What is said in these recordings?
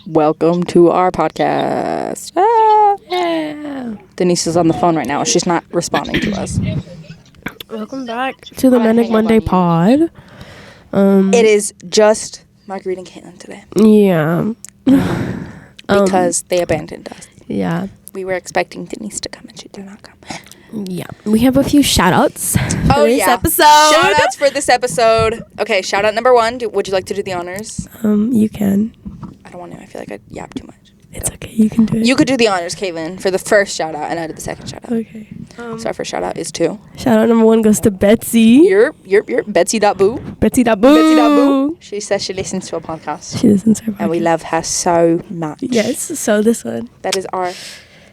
Welcome to our podcast. Ah. Yeah. Denise is on the phone right now. She's not responding to us. Welcome back to the Manic Monday pod. It is just Marguerite and Caitlin today. Yeah. Because they abandoned us. Yeah. We were expecting Denise to come and she did not come. Yeah. We have a few shout outs for this episode. Shout outs for this episode. Okay, shout out number 1. Would you like to do the honors? You can. I don't want to. I feel like I yap too much. It's okay. You can do it. You could do the honors, Caitlin, for the first shout out, and I did the second shout out. Okay. So our first shout out is to Shout out number 1 goes to Betsy. Your Betsy.boo. Betsy.boo. She says she listens to a podcast. She listens to her podcast. And we love her so much. Yes. So this one. That is our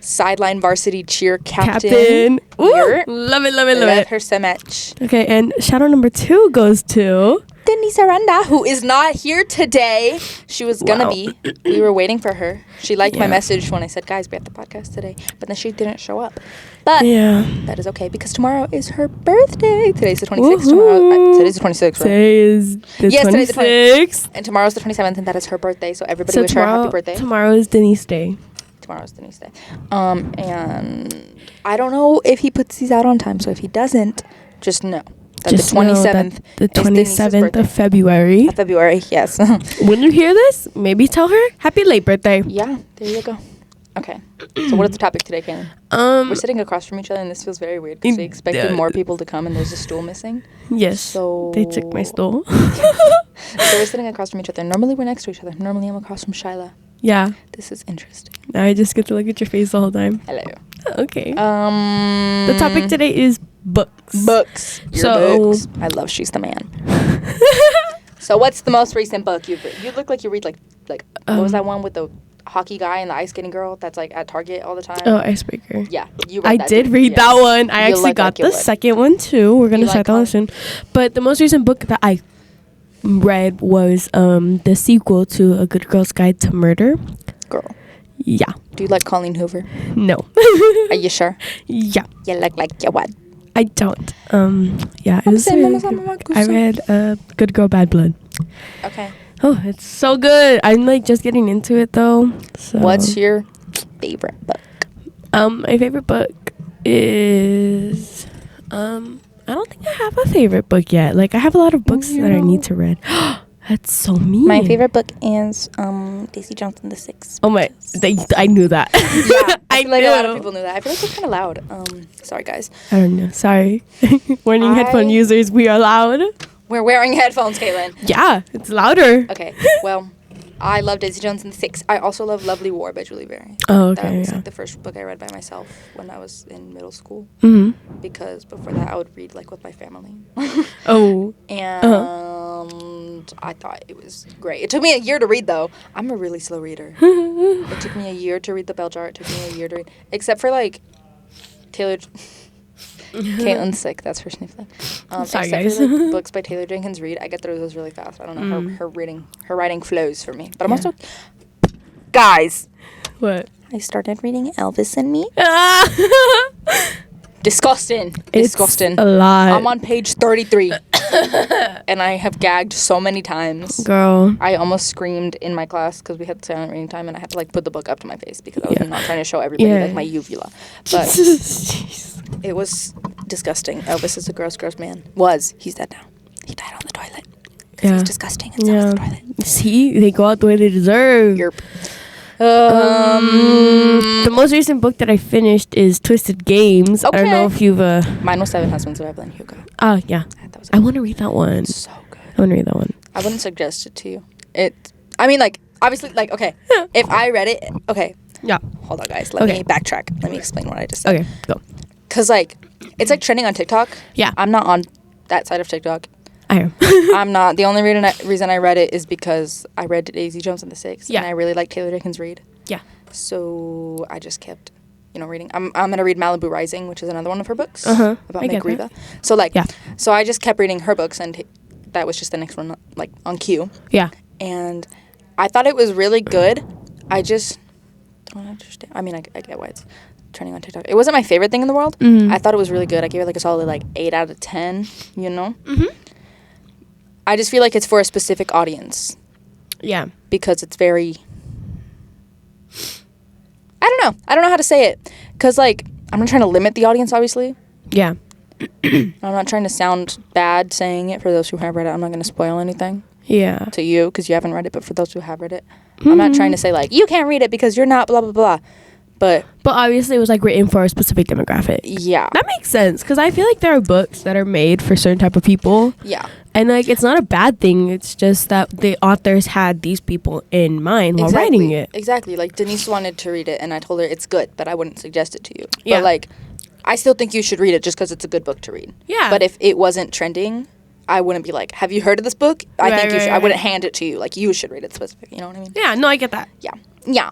sideline varsity cheer captain. Ooh, love it. Love her so much. Okay, and shout out number 2 goes to Denise Aranda, who is not here today. She was gonna be. We were waiting for her. She liked my message when I said, guys, we have the podcast today. But then she didn't show up. But that is okay because tomorrow is her birthday. Today's the 26th. Today's the 26th, right? Today is the 26th. Today's the 26th. And tomorrow's the 27th, and that is her birthday. So everybody wish her a happy birthday. Tomorrow is Denise Day. Tomorrow's Denise Day. And I don't know if he puts these out on time. So if he doesn't, just know. Just the 27th. The 27th of February. February, yes. When you hear this, maybe tell her happy late birthday. Yeah, there you go. Okay. So what is the topic today, Kaylin? We're sitting across from each other, and this feels very weird because we expected more people to come, and there's a stool missing. Yes. So they took my stool. So we're sitting across from each other. Normally we're next to each other. Normally I'm across from Shyla. Yeah. This is interesting. I just get to look at your face the whole time. Hello. Okay. The topic today is books. Books. Books. I love She's the Man. So what's the most recent book you've read? You look like you read like what was that one with the hockey guy and the ice skating girl that's like at Target all the time? Oh, Icebreaker. Yeah. I did read that one. I actually got the second one too. We're gonna start that one soon. But the most recent book that I read was the sequel to A Good Girl's Guide to Murder. Girl. Yeah. Do you like Colleen Hoover? No. Are you sure? Yeah. You look like you would. I don't. Yeah. It was really good. I read Good Girl, Bad Blood. Okay. Oh, it's so good. I'm like just getting into it though. So. What's your favorite book? My favorite book is I don't think I have a favorite book yet. Like I have a lot of books that I need to read. That's so mean. My favorite book is Daisy Jones and the Six. Oh my! I knew that. Yeah, I feel like a lot of people knew that. I feel like we're kind of loud. Sorry guys. I don't know. Sorry. Warning headphone users, we are loud. We're wearing headphones, Caitlin. Yeah, it's louder. Okay. Well, I love Daisy Jones and the Six. I also love Lovely War by Julie Berry. Oh, okay. That was like the first book I read by myself when I was in middle school. Mm-hmm. Because before that, I would read like with my family. Oh. And I thought it was great. It took me a year to read, though. I'm a really slow reader. It took me a year to read The Bell Jar. It took me a year to read, except for like Taylor. Caitlin's sick. That's her sniffling. Sorry, except guys. for like, books by Taylor Jenkins Reid, I get through those really fast. I don't know. Her writing flows for me. But I'm also, guys. What? I started reading Elvis and Me. Disgusting. Disgusting. A lot. I'm on page 33. And I have gagged so many times. Girl. I almost screamed in my class because we had silent reading time and I had to like put the book up to my face because I was not trying to show everybody like my uvula. But it was disgusting. Elvis is a gross man. He's dead now. He died on the toilet. Because he's disgusting and on the toilet. See, they go out the way they deserve. Yerp. The most recent book that I finished is Twisted Games. Okay. I don't know if you've Mine was Seven Husbands of Evelyn Hugo. Oh yeah. I want to read that one. It's so good. I want to read that one. I wouldn't suggest it to you. I mean, like, obviously, like, okay. If I read it, okay. Yeah. Hold on, guys. Let me backtrack. Let me explain what I just said. Okay, go. Because, like, it's like trending on TikTok. Yeah. I'm not on that side of TikTok. I am. I'm not. The only reason I read it is because I read Daisy Jones and the Six. Yeah. And I really like Taylor Jenkins Reid. Yeah. So I just kept, reading. I'm going to read Malibu Rising, which is another one of her books. Uh-huh. About Meg Riva. So, like, so I just kept reading her books, and that was just the next one, like, on cue. Yeah. And I thought it was really good. I just don't understand. I mean, I get why it's trending on TikTok. It wasn't my favorite thing in the world. Mm-hmm. I thought it was really good. I gave it like a solid like 8 out of 10, Mm-hmm. I just feel like it's for a specific audience. Yeah. Because it's very I don't know how to say it. Because, like, I'm not trying to limit the audience, obviously. Yeah. I'm not trying to sound bad saying it. For those who have read it, I'm not going to spoil anything. Yeah. To you, because you haven't read it, but for those who have read it, I'm not trying to say, like, you can't read it because you're not blah, blah, blah. But obviously it was, like, written for a specific demographic. Yeah. That makes sense, because I feel like there are books that are made for certain type of people. Yeah. And, like, it's not a bad thing. It's just that the authors had these people in mind while writing it. Exactly. Like, Denise wanted to read it, and I told her it's good, but I wouldn't suggest it to you. Yeah. But, like, I still think you should read it just because it's a good book to read. Yeah. But if it wasn't trending, I wouldn't be like, have you heard of this book? I think you should. I wouldn't hand it to you. Like, you should read it specific. You know what I mean? Yeah, no, I get that. Yeah.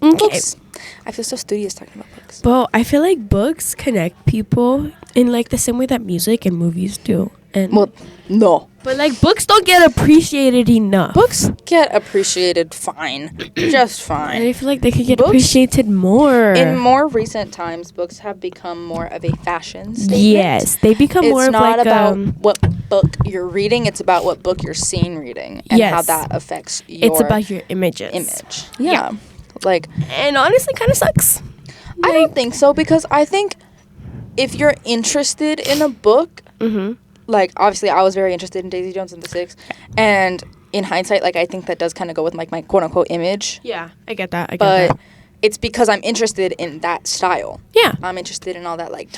Okay. Books. I feel so studious talking about books. Well, I feel like books connect people in, like, the same way that music and movies do. And Well, no. but, like, books don't get appreciated enough. Books get appreciated fine. Just And fine. I feel like they could get Books- appreciated more. In more recent times, books have become more of a fashion statement. Yes, they become It's more of, not like, about what book you're reading. It's about what book you're seeing reading and how Yes. that affects your it's about your images. image. Yeah. Like, And honestly, kind of sucks. I don't think so, because I think if you're interested in a book, like, obviously I was very interested in Daisy Jones and the Six, and in hindsight, like, I think that does kind of go with, like, my quote-unquote image. Yeah, I get that. But it's because I'm interested in that style. Yeah. I'm interested in all that, like,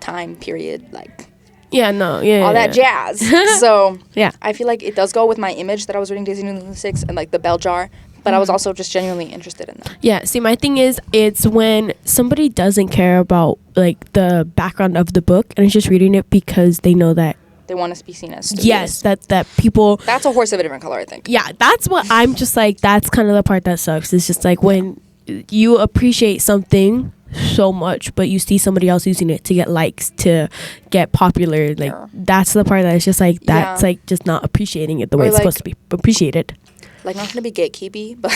time period, like, Yeah, no, yeah. all that jazz. So Yeah. I feel like it does go with my image that I was reading Daisy Jones and the Six and, like, the bell jar. But I was also just genuinely interested in that. Yeah, see, my thing is, it's when somebody doesn't care about, like, the background of the book and is just reading it because they know that. They want us to be seen as studious. Yes, that people. That's a horse of a different color, I think. Yeah, that's what I'm just like, that's kind of the part that sucks. It's just like when you appreciate something so much, but you see somebody else using it to get likes, to get popular. Like, that's the part that is just like, that's like just not appreciating it the way it's supposed to be appreciated. Like, not trying to be gatekeepy, but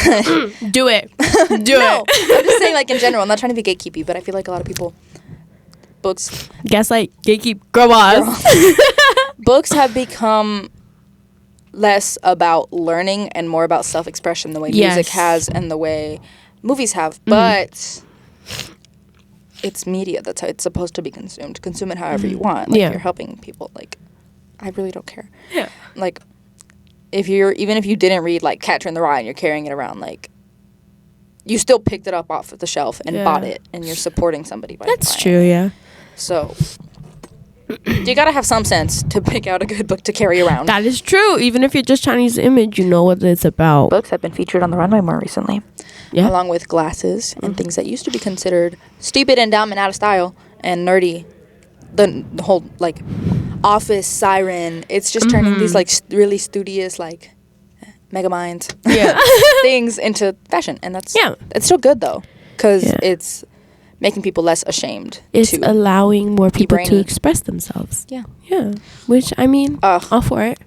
do it. No, I'm just saying, like, in general, I'm not trying to be gatekeepy, but I feel like a lot of people, books, Gaslight, gatekeep, girl boss. books have become less about learning and more about self-expression, the way music has and the way movies have. But it's media. That's how it's supposed to be consumed. Consume it however you want. Like, you're helping people. Like, I really don't care. Yeah. Like, even if you didn't read, like, Catcher in the Rye and you're carrying it around, like, you still picked it up off of the shelf and bought it, and you're supporting somebody by That's buying true, it. yeah. So you gotta have some sense to pick out a good book to carry around. That is true. Even if you're just trying to use the image, you know what it's about. Books have been featured on the runway more recently. Yeah. Along with glasses and things that used to be considered stupid and dumb and out of style and nerdy. The whole, like, office siren. It's just turning these, like, really studious, like, mega minds things into fashion. And that's it's still good, though, because it's making people less ashamed. It's allowing more people to express themselves. Yeah. Yeah. Which, I mean, all for it.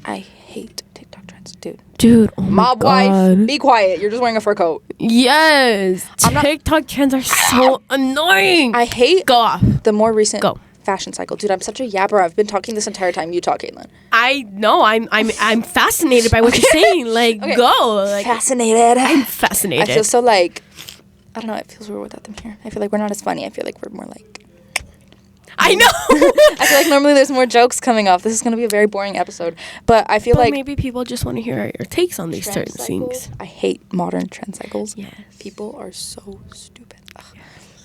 I hate TikTok trends, dude. Dude, oh my Mob God. wife, be quiet. You're just wearing a fur coat. Yes. TikTok trends are so annoying. I hate Go off. the more recent fashion cycle. Dude, I'm such a yapper. I've been talking this entire time. You talk, Caitlin. I know. I'm fascinated by what you're saying. Like, go. Like, fascinated. I'm fascinated. I feel so, like, I don't know. It feels weird without them here. I feel like we're not as funny. I feel like we're more like... I know. I feel like normally there's more jokes coming off. This is going to be a very boring episode. But I feel like... maybe people just want to hear your takes on these certain things. I hate modern trend cycles. Yes. People are so stupid. Ugh.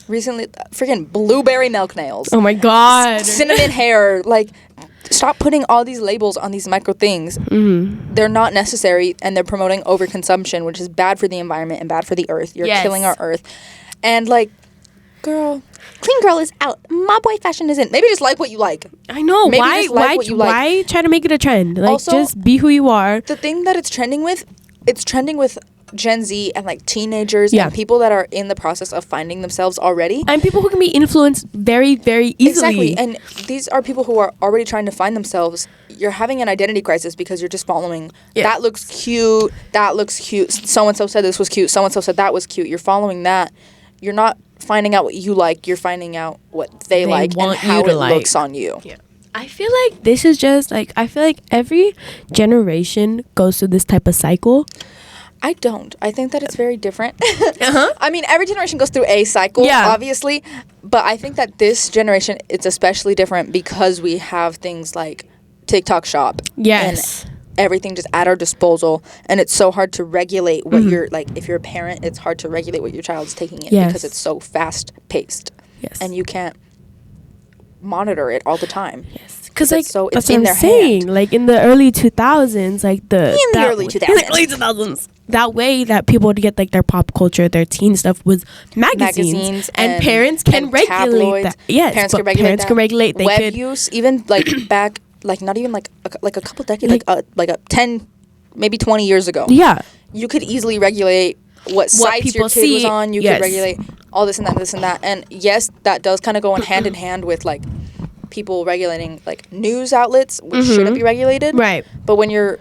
Recently, freaking blueberry milk nails. Oh my God. Cinnamon hair. Like, stop putting all these labels on these micro things. They're not necessary, and they're promoting overconsumption, which is bad for the environment and bad for the earth. You're killing our earth. And, like, girl, clean girl is out. Mob boy fashion isn't. Maybe just like what you like. I know. Maybe Why? just like what you like. Why try to make it a trend? Like, Also, just be who you are. The thing that it's trending with Gen Z and, like, teenagers and people that are in the process of finding themselves already. And people who can be influenced very, very easily. Exactly. And these are people who are already trying to find themselves. You're having an identity crisis because you're just following, that looks cute, that looks cute, so-and-so said this was cute, so-and-so said that was cute. You're following that. You're not finding out what you like. You're finding out what they like and how it looks on you. Yeah. I feel like this is just, like, I feel like every generation goes through this type of cycle. I don't. I think that it's very different. I mean, every generation goes through a cycle, obviously. But I think that this generation, it's especially different because we have things like TikTok Shop. Yes. And everything just at our disposal. And it's so hard to regulate what you're, like, if you're a parent, it's hard to regulate what your child's taking in because it's so fast-paced. Yes. And you can't monitor it all the time. Yes. Because like so that's it's in what their I'm saying. hand. Like in the early 2000s, like the early 2000s, that way that people would get like their pop culture, their teen stuff was magazines and parents can regulate tabloids. that. Yes, parents can regulate They web could use even like back, like not even like a couple decades, like a 10, maybe 20 years ago. Yeah, you could easily regulate what sites your kid was on. You could regulate all this and that, and yes, that does kind of go hand in hand with like people regulating like news outlets, which shouldn't be regulated. Right. But when you're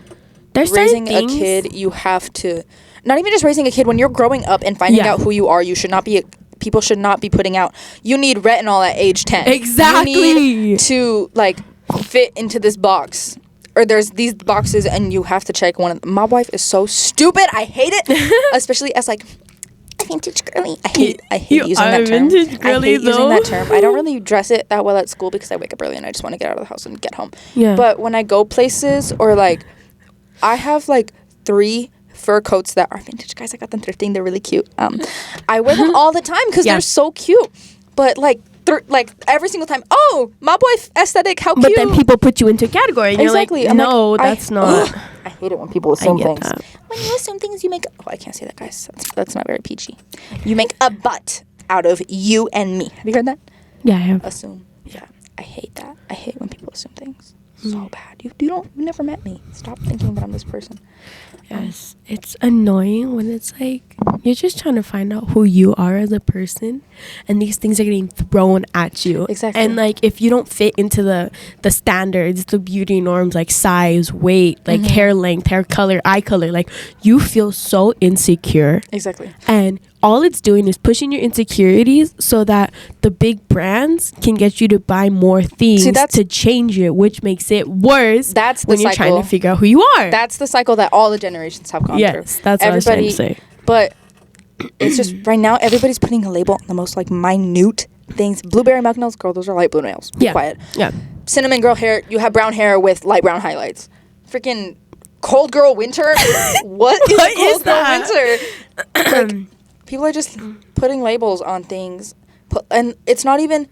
raising a kid, you have to not even just raising a kid. When you're growing up and finding out who you are, you should not be. People should not be putting out. You need retinol at age 10. Exactly. You need to like fit into this box. Or there's these boxes and you have to check one of them. My wife is so stupid. I hate it. Especially as like a vintage girly. I hate using that term. Girly, using that term. I don't really dress it that well at school because I wake up early and I just want to get out of the house and get home. Yeah. But when I go places or like I have like 3 fur coats that are vintage, guys. I got them thrifting. They're really cute. I wear them all the time because they're so cute. But like every single time, oh, my boy aesthetic, how cute. But then people put you into a category and you're like, no, that's not. I hate it when people assume things. When you assume things, you make... Oh, I can't say that, guys. That's not very peachy. You make a butt out of you and me. Have you heard that? Yeah, I have. Assume. Yeah. I hate that. I hate when people assume things. So bad. You never met me. Stop thinking that I'm this person. Yes, it's annoying when it's like you're just trying to find out who you are as a person, and these things are getting thrown at you. Exactly. And like if you don't fit into the standards, the beauty norms, like size, weight, like hair length, hair color, eye color, like you feel so insecure. Exactly. And all it's doing is pushing your insecurities so that the big brands can get you to buy more things to change it, which makes it worse. That's the when you're trying to figure out who you are. That's the cycle that all the generations have gone through. Yes, that's what I was trying to say. But it's just right now everybody's putting a label on the most like minute things. Blueberry milk nails, girl, those are light blue nails. Be quiet. Yeah. Cinnamon girl hair, you have brown hair with light brown highlights. Freaking cold girl winter. What is cold girl winter? People are just putting labels on things. And it's not even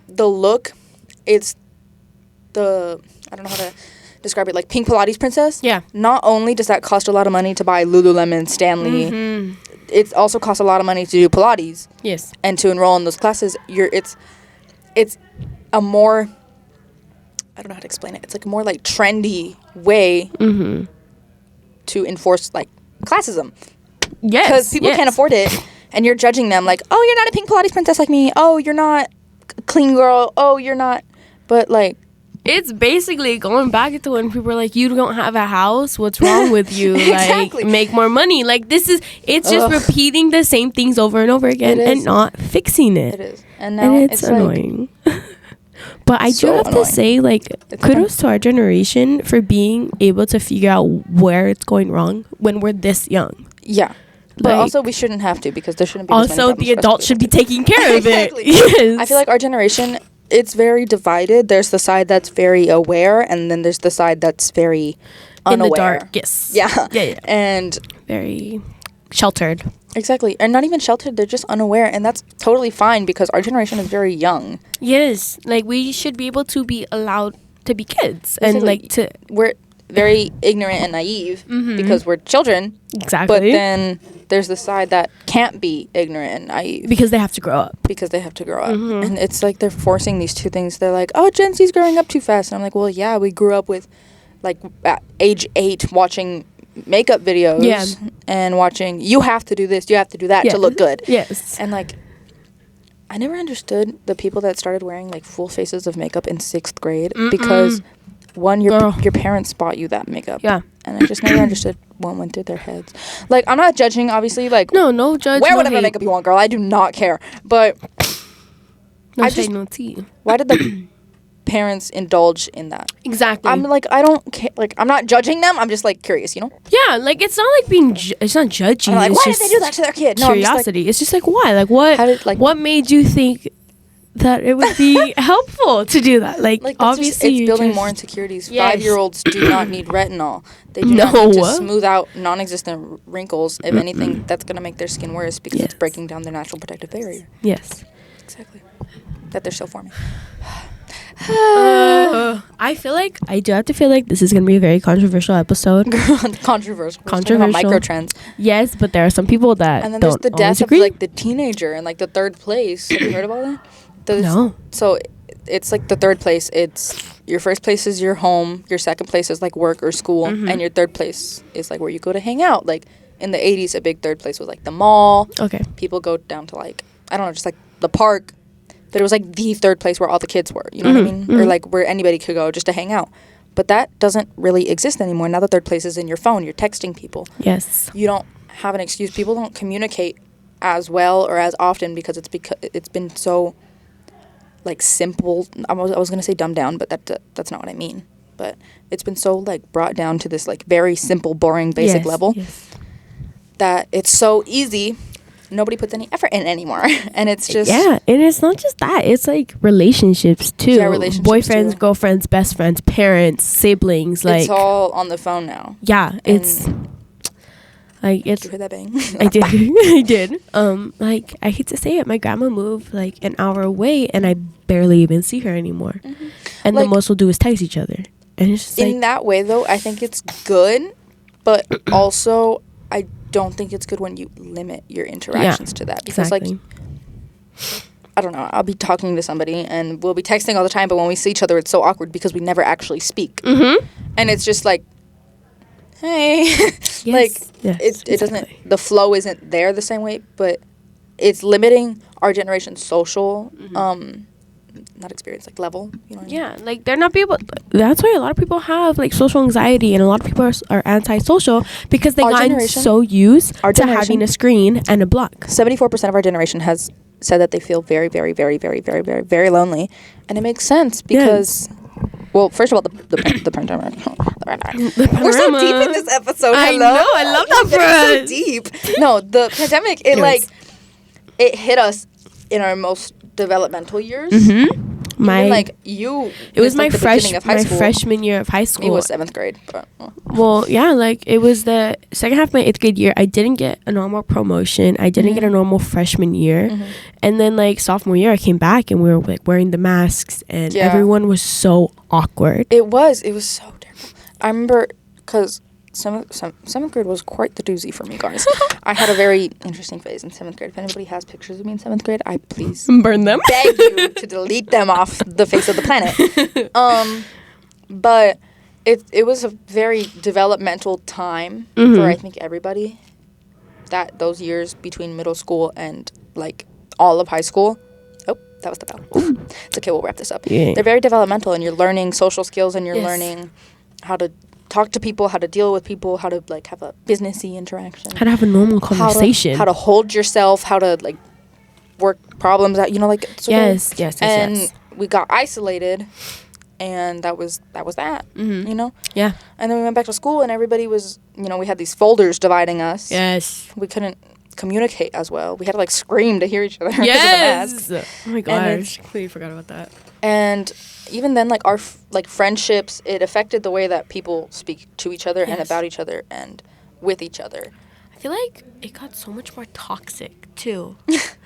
the look. It's the... I don't know how to describe it. Like Pink Pilates Princess. Yeah. Not only does that cost a lot of money to buy Lululemon, Stanley, it also costs a lot of money to do Pilates. Yes. And to enroll in those classes. It's a more... I don't know how to explain it. It's like a more like trendy way to enforce like classism. Yes. Because people can't afford it, and you're judging them like, oh, you're not a Pink Pilates Princess like me. Oh, you're not a clean girl. Oh, you're not. But like, it's basically going back to when people are like, you don't have a house. What's wrong with you? Exactly. Like, make more money. Like it's just repeating the same things over and over again and not fixing it. It is, and now it's annoying. But I do have to say, like, kudos to our generation for being able to figure out where it's going wrong when we're this young. Yeah. But also, we shouldn't have to because there shouldn't be... Also, the adults should be taking care of it. Yes. I feel like our generation, it's very divided. There's the side that's very aware, and then there's the side that's very unaware. In the dark, yes. Yeah. And... very sheltered. Exactly. And not even sheltered, they're just unaware. And that's totally fine because our generation is very young. Yes. Like, we should be able to be allowed to be kids. And, like, to... We're very ignorant and naive because we're children. Exactly. But then there's the side that can't be ignorant and naive. Because they have to grow up. And it's like they're forcing these two things. They're like, oh, Gen Z's growing up too fast. And I'm like, well, yeah, we grew up with, like, at age 8 watching makeup videos and watching, you have to do this, you have to do that to look good. Yes. And, like, I never understood the people that started wearing, like, full faces of makeup in 6th grade because... One, your parents bought you that makeup. Yeah. And I just never understood what went through their heads. Like, I'm not judging, obviously. Like, no judge. Wear whatever makeup you want, girl. I do not care. But no shade, no tea. Why did the parents indulge in that. Exactly. I'm like, I don't care. Like, I'm not judging them. I'm just like curious, you know? Yeah, like it's not like being. It's not judging. I'm like, it's why just did they do that to their kid? No, curiosity. It's just like why? Like what? What made you think that it would be helpful to do that? Like obviously, it's building more insecurities. Yes. 5-year-olds do not need retinol. They do not need to smooth out non-existent wrinkles. If anything, that's gonna make their skin worse because it's breaking down their natural protective barrier. Yes, exactly. That they're still forming. I feel like I do have to feel like this is gonna be a very controversial episode. Controversial. Micro trends. Yes, but there are some people that and then there's the death of like the teenager and like the third place. Have you heard about that? No. So it's like the third place. It's your first place is your home. Your second place is like work or school, and your third place is like where you go to hang out. Like in the 80s, a big third place was like the mall. Okay. People go down to like I don't know, just like the park. But it was like the third place where all the kids were, you know what I mean? Or like where anybody could go just to hang out. But that doesn't really exist anymore. Now the third place is in your phone. You're texting people. Yes. You don't have an excuse. People don't communicate as well or as often because it's been so like simple. I was going to say dumbed down, but that's not what I mean. But it's been so like brought down to this like very simple, boring, basic level that it's so easy. Nobody puts any effort in anymore. And it's just... Yeah, and it's not just that. It's like relationships, too. Yeah, relationships, boyfriends, girlfriends, best friends, parents, siblings. Like it's all on the phone now. Yeah, it's... Like, it's... Did you hear that bang? I did. I did. Like, I hate to say it, my grandma moved, like, an hour away, and I barely even see her anymore. Mm-hmm. And like, the most we'll do is text each other. And it's just in that way, though, I think it's good, but also... I don't think it's good when you limit your interactions to that because like I don't know, I'll be talking to somebody and we'll be texting all the time, but when we see each other it's so awkward because we never actually speak, and it's just like hey like it doesn't, the flow isn't there the same way, but it's limiting our generation's social not experience, like level, you know what I mean? Yeah, like they're not people. That's why a lot of people have like social anxiety, and a lot of people are antisocial because they got so used to having a screen and a block. 74% of our generation has said that they feel very, very, very, very, very, very, very lonely, and it makes sense because, well, first of all, the pandemic. We're so deep in this episode. I know, I love that for us. So deep. No, the pandemic. It hit us in our most developmental years. It was my freshman year of high school. It was 7th grade, but well, yeah, like it was the second half of my 8th grade year. I didn't get a normal promotion. I didn't get a normal freshman year, and then like sophomore year I came back and we were like wearing the masks and everyone was so awkward. It was so terrible. I remember because 7th grade was quite the doozy for me, guys. I had a very interesting phase in 7th grade. If anybody has pictures of me in 7th grade, I please burn them. Beg you to delete them off the face of the planet. But it was a very developmental time for I think everybody. Those years between middle school and like all of high school. Oh, that was the bell. It's okay. We'll wrap this up. Yeah. They're very developmental, and you're learning social skills, and you're learning how to talk to people, how to deal with people, how to like have a businessy interaction, how to have a normal conversation, how to hold yourself, how to like work problems out, you know, like yes. And we got isolated, and that was that, you know. Yeah. And then we went back to school, and everybody was, you know, we had these folders dividing us. Yes. We couldn't communicate as well. We had to like scream to hear each other. Yes. Oh my gosh, I completely forgot about that. And even then, like our friendships, it affected the way that people speak to each other and about each other and with each other. I feel like it got so much more toxic too.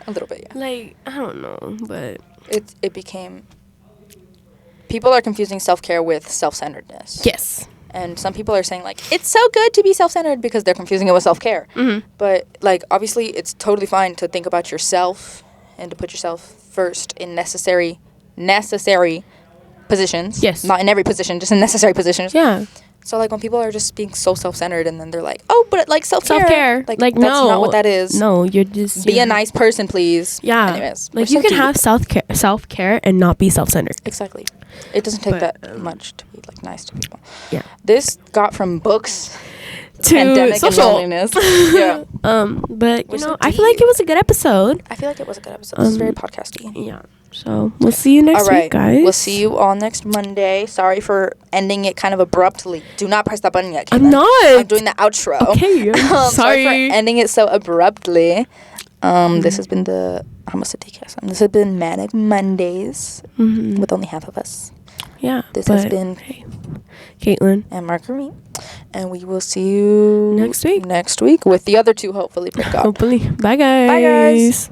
A little bit, yeah. Like I don't know, but it became. People are confusing self-care with self-centeredness. Yes. And some people are saying like it's so good to be self-centered because they're confusing it with self-care. But like obviously, it's totally fine to think about yourself and to put yourself first in necessary positions. Yes. Not in every position, just in necessary positions. Yeah. So, like, when people are just being so self-centered and then they're like, oh, but, like, self-care. Like that's no. not what that is. No, you're just... Be a nice person, please. Yeah. Anyways. Like, you can have self-care and not be self-centered. Exactly. It doesn't take that much to be, like, nice to people. Yeah. This got from books to pandemic social. and loneliness. Yeah. But, you know, I feel like it was a good episode. I feel like it was a good episode. This is very podcasty. Yeah. So we'll see you next week, guys. We'll see you all next Monday. Sorry for ending it kind of abruptly. Do not press that button yet, Caitlin. I'm not. I'm doing the outro. Okay. Sorry for ending it so abruptly. This has been I almost said TKSM. This has been Manic Mondays with only half of us. Yeah. This has been Caitlin and Marguerite. And we will see you next week. Next week with the other two hopefully picked up. Hopefully. Bye, guys. Bye, guys.